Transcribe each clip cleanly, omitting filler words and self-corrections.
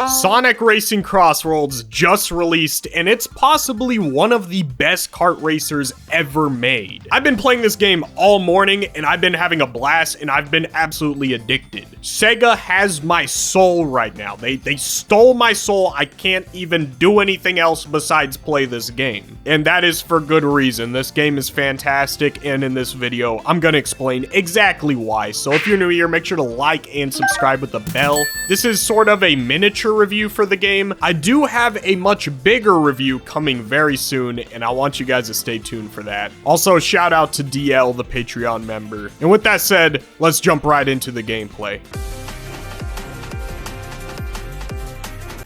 Sonic Racing CrossWorlds just released, and it's possibly one of the best kart racers ever made. I've been playing this game all morning, and I've been having a blast, and I've been absolutely addicted. Sega has my soul right now. They stole my soul. I can't even do anything else besides play this game. And that is for good reason. This game is fantastic, and in this video, I'm gonna explain exactly why. So if you're new here, make sure to like and subscribe with the bell. This is sort of a miniature review for the game. I do have a much bigger review coming very soon, and I want you guys to stay tuned for that. Also, shout out to DL, the Patreon member. And with that said, let's jump right into the gameplay.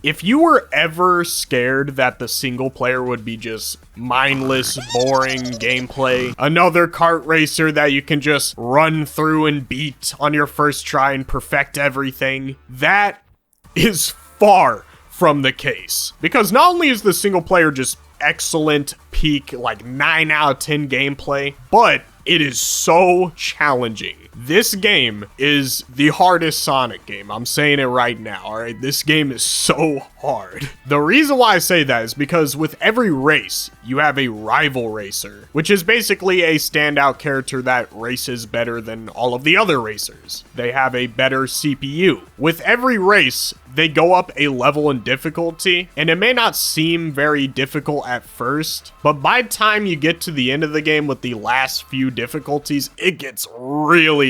If you were ever scared that the single player would be just mindless, boring gameplay, another kart racer that you can just run through and beat on your first try and perfect everything, that is far from the case. Because not only is the single player just excellent, peak, like 9 out of 10 gameplay, but it is so challenging. This game is the hardest Sonic game. I'm saying it right now, alright? This game is so hard. The reason why I say that is because with every race, you have a rival racer, which is basically a standout character that races better than all of the other racers. They have a better CPU. With every race, they go up a level in difficulty, and it may not seem very difficult at first, but by the time you get to the end of the game with the last few difficulties, it gets really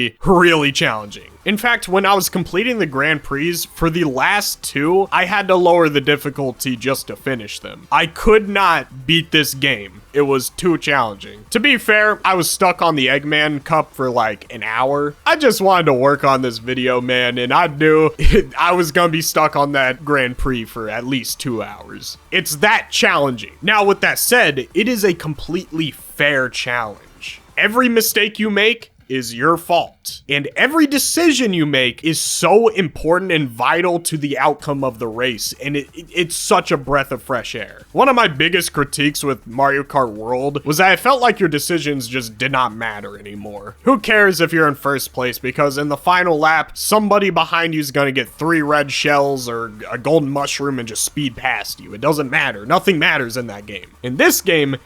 challenging. In fact, when I was completing the Grand Prix, for the last two, I had to lower the difficulty just to finish them. I could not beat this game. It was too challenging. To be fair, I was stuck on the Eggman Cup for like an hour. I just wanted to work on this video, man, and I knew I was gonna be stuck on that Grand Prix for at least 2 hours. It's that challenging. Now, with that said, it is a completely fair challenge. Every mistake you make is your fault. And every decision you make is so important and vital to the outcome of the race, and it's such a breath of fresh air. One of my biggest critiques with Mario Kart World was that I felt like your decisions just did not matter anymore. Who cares if you're in first place, because in the final lap, somebody behind you is gonna get 3 red shells or a golden mushroom and just speed past you. It doesn't matter. Nothing matters in that game. In this game,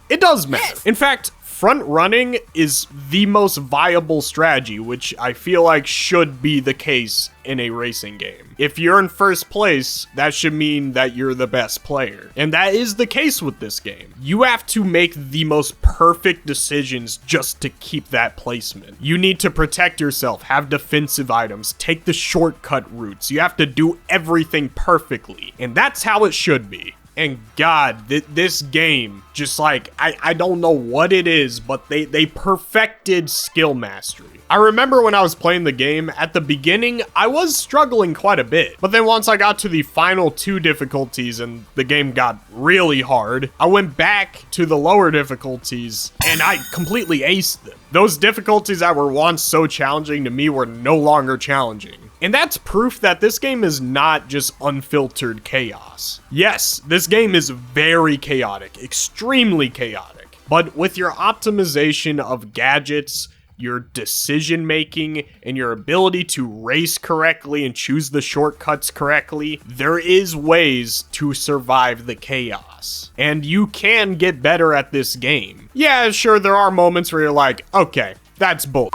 it does matter. In fact, front running is the most viable strategy, which I feel like should be the case in a racing game. If you're in first place, that should mean that you're the best player. And that is the case with this game. You have to make the most perfect decisions just to keep that placement. You need to protect yourself, have defensive items, take the shortcut routes. You have to do everything perfectly. And that's how it should be. And God, this game, just like, I don't know what it is, but they perfected skill mastery. I remember when I was playing the game, at the beginning, I was struggling quite a bit. But then once I got to the final 2 difficulties and the game got really hard, I went back to the lower difficulties and I completely aced them. Those difficulties that were once so challenging to me were no longer challenging. And that's proof that this game is not just unfiltered chaos. Yes, this game is very chaotic, extremely chaotic. But with your optimization of gadgets, your decision making, and your ability to race correctly and choose the shortcuts correctly, there is ways to survive the chaos. And you can get better at this game. Yeah, sure, there are moments where you're like, okay, that's bull.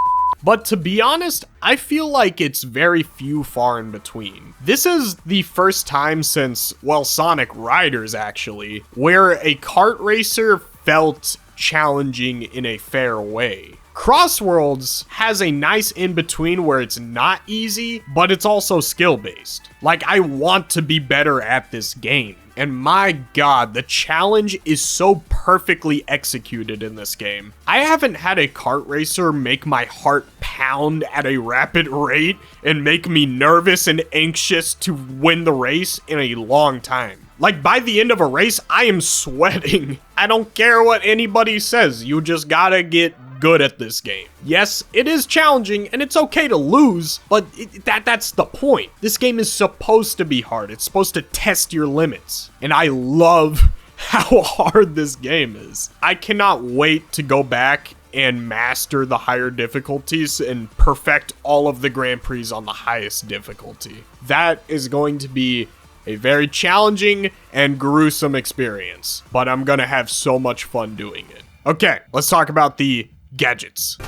But to be honest, I feel like it's very few far in between. This is the first time since, well, Sonic Riders actually, where a kart racer felt challenging in a fair way. CrossWorlds has a nice in-between where it's not easy, but it's also skill-based. Like, I want to be better at this game. And my God, the challenge is so perfectly executed in this game. I haven't had a kart racer make my heart pound at a rapid rate and make me nervous and anxious to win the race in a long time. Like, by the end of a race, I am sweating. I don't care what anybody says, you just gotta get good at this game. Yes, it is challenging and it's okay to lose, but that's the point. This game is supposed to be hard. It's supposed to test your limits. And I love how hard this game is. I cannot wait to go back and master the higher difficulties and perfect all of the Grand Prix on the highest difficulty. That is going to be a very challenging and gruesome experience, but I'm gonna have so much fun doing it. Okay, let's talk about the gadgets.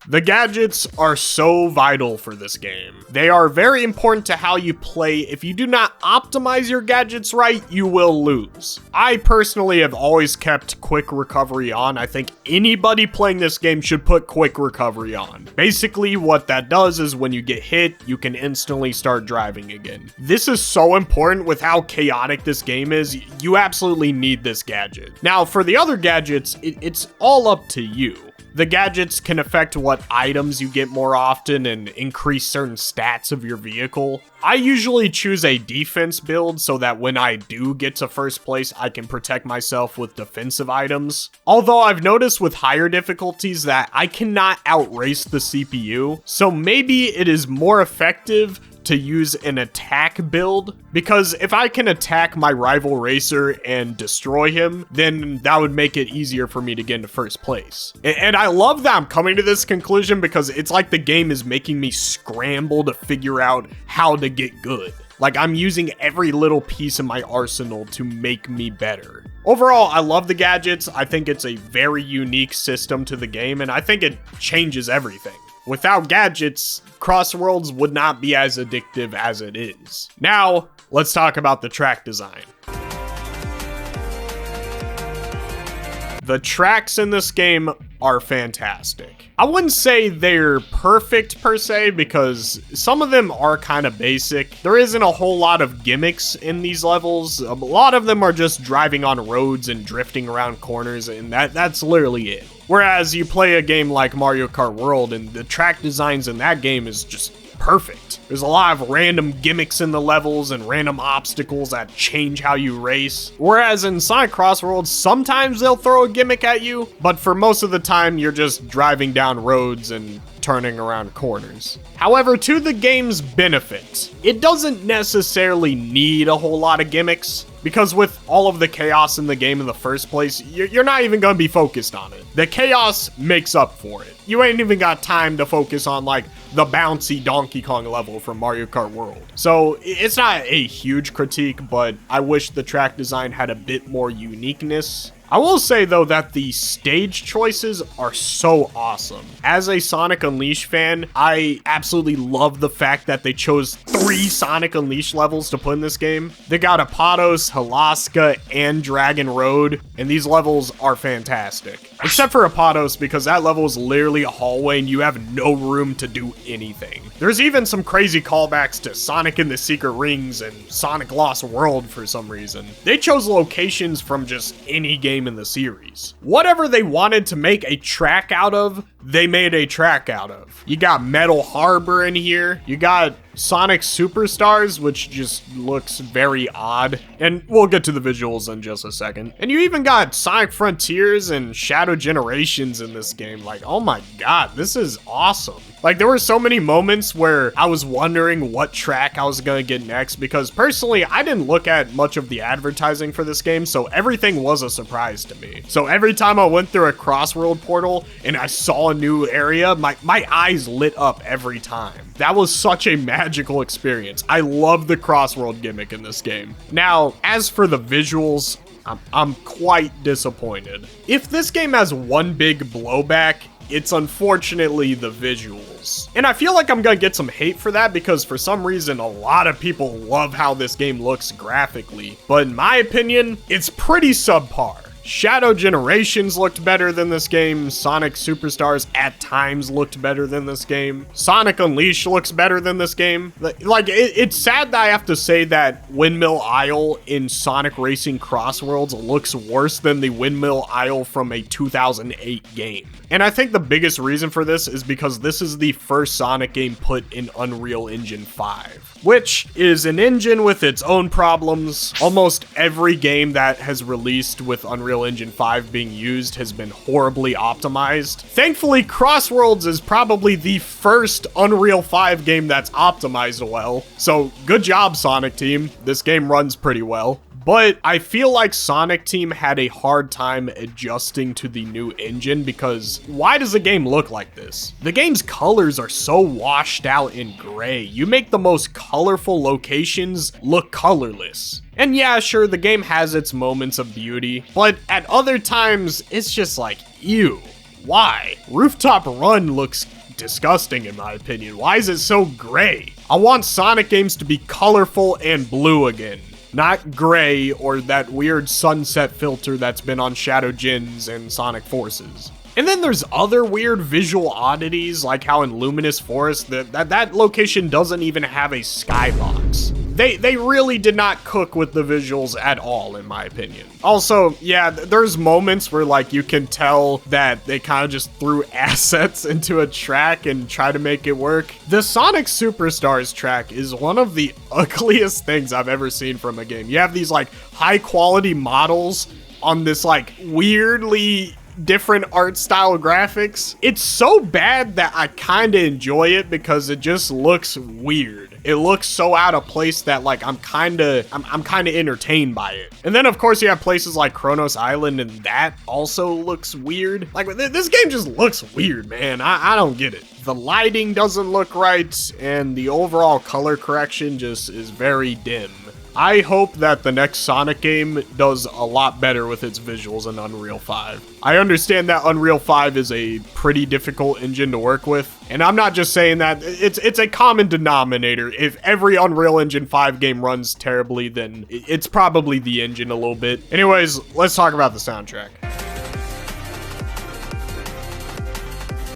The gadgets are so vital for this game. They are very important to how you play. If you do not optimize your gadgets right, you will lose. I personally have always kept quick recovery on. I think anybody playing this game should put quick recovery on. Basically, what that does is when you get hit, you can instantly start driving again. This is so important with how chaotic this game is. You absolutely need this gadget. Now, for the other gadgets, it's all up to you. The gadgets can affect what items you get more often and increase certain stats of your vehicle. I usually choose a defense build so that when I do get to first place, I can protect myself with defensive items. Although I've noticed with higher difficulties that I cannot outrace the CPU, so maybe it is more effective to use an attack build, because if I can attack my rival racer and destroy him, then that would make it easier for me to get into first place. And I love that I'm coming to this conclusion because it's like the game is making me scramble to figure out how to get good. Like I'm using every little piece in my arsenal to make me better. Overall, I love the gadgets. I think it's a very unique system to the game, and I think it changes everything. Without gadgets, CrossWorlds would not be as addictive as it is. Now, let's talk about the track design. The tracks in this game are fantastic. I wouldn't say they're perfect per se, because some of them are kind of basic. There isn't a whole lot of gimmicks in these levels. A lot of them are just driving on roads and drifting around corners, and that's literally it. Whereas you play a game like Mario Kart World, and the track designs in that game is just perfect. There's a lot of random gimmicks in the levels and random obstacles that change how you race. Whereas in Sonic CrossWorlds, sometimes they'll throw a gimmick at you, but for most of the time, you're just driving down roads and turning around corners. However, to the game's benefit, it doesn't necessarily need a whole lot of gimmicks, because with all of the chaos in the game in the first place, you're not even going to be focused on it. The chaos makes up for it. You ain't even got time to focus on like the bouncy Donkey Kong level from Mario Kart World. So it's not a huge critique, but I wish the track design had a bit more uniqueness. I will say though that the stage choices are so awesome. As a Sonic Unleashed fan, I absolutely love the fact that they chose 3 Sonic Unleashed levels to put in this game. They got Apatos, Halaska, and Dragon Road, and these levels are fantastic. Except for Apatos, because that level is literally a hallway and you have no room to do anything. There's even some crazy callbacks to Sonic and the Secret Rings and Sonic Lost World for some reason. They chose locations from just any game in the series. Whatever they wanted to make a track out of, they made a track out of. You got Metal Harbor in here. You got Sonic Superstars, which just looks very odd. And we'll get to the visuals in just a second. And you even got Sonic Frontiers and Shadow Generations in this game. Like, oh my god, this is awesome. Like, there were so many moments where I was wondering what track I was gonna get next, because personally, I didn't look at much of the advertising for this game, so everything was a surprise to me. So every time I went through a CrossWorld portal and I saw a new area, my eyes lit up every time. That was such a magical experience. I love the CrossWorld gimmick in this game. Now, as for the visuals, I'm quite disappointed. If this game has one big blowback, it's unfortunately the visuals. And I feel like I'm gonna get some hate for that, because for some reason a lot of people love how this game looks graphically. But in my opinion, it's pretty subpar. Shadow Generations looked better than this game. Sonic Superstars at times looked better than this game. Sonic Unleashed looks better than this game. Like, it's sad that I have to say that Windmill Isle in Sonic Racing CrossWorlds looks worse than the Windmill Isle from a 2008 game. And I think the biggest reason for this is because this is the first Sonic game put in Unreal Engine 5, which is an engine with its own problems. Almost every game that has released with Unreal Engine 5 being used has been horribly optimized. Thankfully, CrossWorlds is probably the first Unreal 5 game that's optimized well. So good job, Sonic team. This game runs pretty well. but I feel like Sonic Team had a hard time adjusting to the new engine because why does the game look like this? The game's colors are so washed out in gray. You make the most colorful locations look colorless. And yeah, sure, the game has its moments of beauty, but at other times, it's just like, ew, why? Rooftop Run looks disgusting in my opinion. Why is it so gray? I want Sonic games to be colorful and blue again, not gray or that weird sunset filter that's been on Shadow Djinns and Sonic Forces. And then there's other weird visual oddities, like how in Luminous Forest, that location doesn't even have a skybox. They really did not cook with the visuals at all, in my opinion. Also, yeah, there's moments where like you can tell that they kind of just threw assets into a track and try to make it work. The Sonic Superstars track is one of the ugliest things I've ever seen from a game. You have these like high quality models on this like weirdly different art style graphics. It's so bad that I kind of enjoy it because it just looks weird. It looks so out of place that like I'm kind of entertained by it. And then of course you have places like Kronos Island and that also looks weird. Like this game just looks weird, man. I don't get it. The lighting doesn't look right and the overall color correction just is very dim. I hope that the next Sonic game does a lot better with its visuals in Unreal 5. I understand that Unreal 5 is a pretty difficult engine to work with, and I'm not just saying that, it's a common denominator. If every Unreal Engine 5 game runs terribly, then it's probably the engine a little bit. Anyways, let's talk about the soundtrack.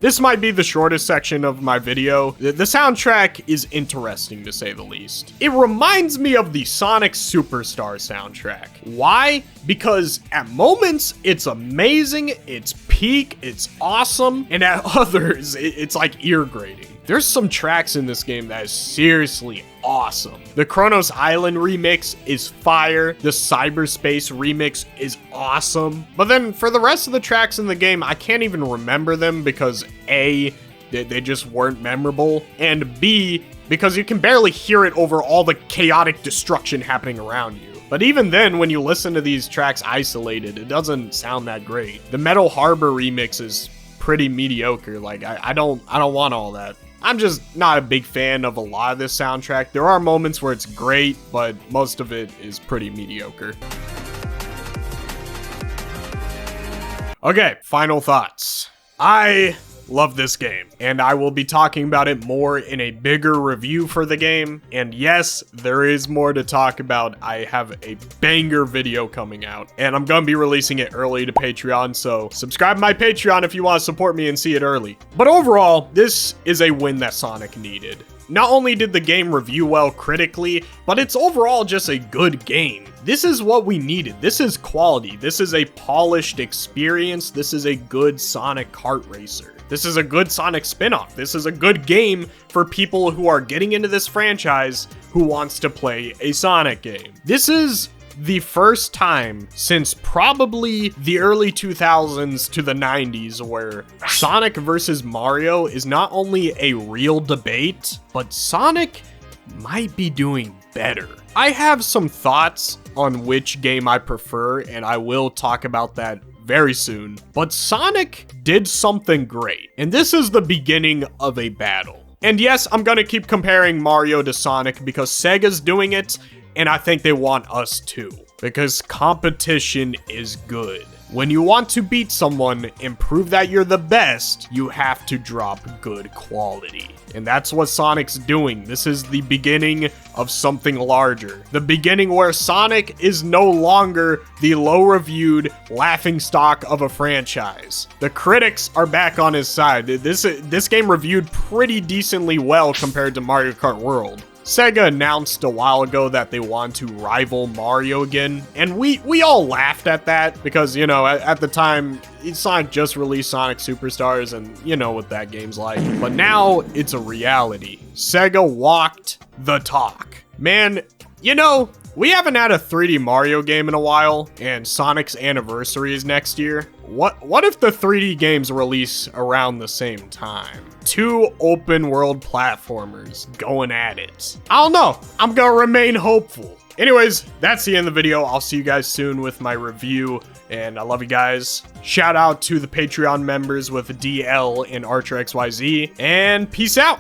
This might be the shortest section of my video. The soundtrack is interesting to say the least. It reminds me of the Sonic Superstar soundtrack. Why? Because at moments, it's amazing, it's peak, it's awesome, and at others, it's like ear grating. There's some tracks in this game that is seriously awesome. The Kronos Island remix is fire. The Cyberspace remix is awesome. But then for the rest of the tracks in the game, I can't even remember them because A, they just weren't memorable, and B, because you can barely hear it over all the chaotic destruction happening around you. But even then, when you listen to these tracks isolated, it doesn't sound that great. The Metal Harbor remix is pretty mediocre. Like, I don't want all that. I'm just not a big fan of a lot of this soundtrack. There are moments where it's great, but most of it is pretty mediocre. Okay, final thoughts. I love this game, and I will be talking about it more in a bigger review for the game. And yes, there is more to talk about. I have a banger video coming out, and I'm gonna be releasing it early to Patreon, so subscribe to my Patreon if you want to support me and see it early. But overall, this is a win that Sonic needed. Not only did the game review well critically, but it's overall just a good game. This is what we needed. This is quality. This is a polished experience. This is a good Sonic kart racer. This is a good Sonic spin-off. This is a good game for people who are getting into this franchise who wants to play a Sonic game. This is the first time since probably the early 2000s to the 90s where Sonic versus Mario is not only a real debate, but Sonic might be doing better. I have some thoughts on which game I prefer, and I will talk about that very soon. But Sonic did something great, and this is the beginning of a battle. And yes, I'm gonna keep comparing Mario to Sonic because Sega's doing it, and I think they want us to, because competition is good. When you want to beat someone and prove that you're the best, you have to drop good quality. And that's what Sonic's doing. This is the beginning of something larger. The beginning where Sonic is no longer the low-reviewed laughingstock of a franchise. The critics are back on his side. This game reviewed pretty decently well compared to Mario Kart World. Sega announced a while ago that they want to rival Mario again, and we all laughed at that because, you know, at the time, Sonic just released Sonic Superstars, and you know what that game's like. But now, it's a reality. Sega walked the talk. Man, you know, We haven't had a 3D Mario game in a while, and Sonic's anniversary is next year. What if the 3D games release around the same time? Two open world platformers going at it. I don't know. I'm gonna remain hopeful. Anyways, that's the end of the video. I'll see you guys soon with my review, and I love you guys. Shout out to the Patreon members with DL and Archer XYZ, and peace out.